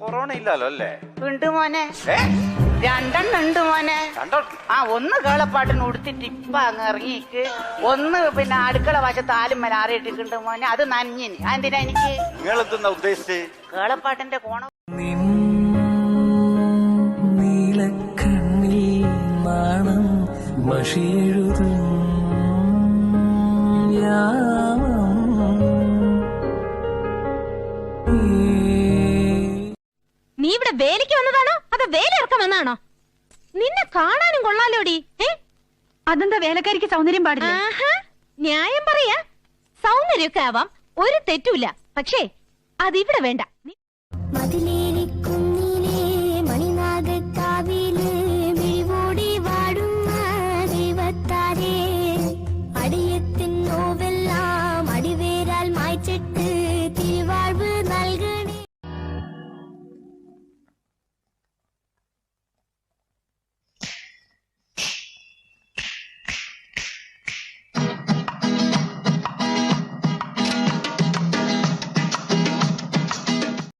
Corona ഇല്ലല്ലോ അല്ലേ? ഉണ്ട് മോനെ, രണ്ടെണ്ണം ഉണ്ട് മോനെ. ഒന്ന് കേളപ്പാട്ടിന് ഉടുത്തിട്ട് ഇപ്പ അങ്ങ് ഇറങ്ങിക്ക്, ഒന്ന് പിന്നെ അടുക്കള വശത്ത് ആലും മലാറിയിട്ടിട്ടുണ്ട് മോനെ. അത് നഞ്ഞിന്. എന്തിനാ എനിക്ക്? നിങ്ങളെന്താ ഉദ്ദേശിച്ച്? കേളപ്പാട്ടിന്റെ കോണം നീലക്കണ്ണിൽ നാണം മഷിയെഴുതും നീ ഇവിടെ വേലയ്ക്ക് വന്നതാണോ അതോ വേലയിറക്കം വന്നാണോ? നിന്നെ കാണാനും കൊള്ളാലോടി. അതെന്താ വേലക്കാരിക്ക് സൗന്ദര്യം പാടില്ല? ന്യായം പറയാ, സൗന്ദര്യമൊക്കെ ആവാം, ഒരു തെറ്റുമില്ല. പക്ഷേ അതിവിടെ വേണ്ട.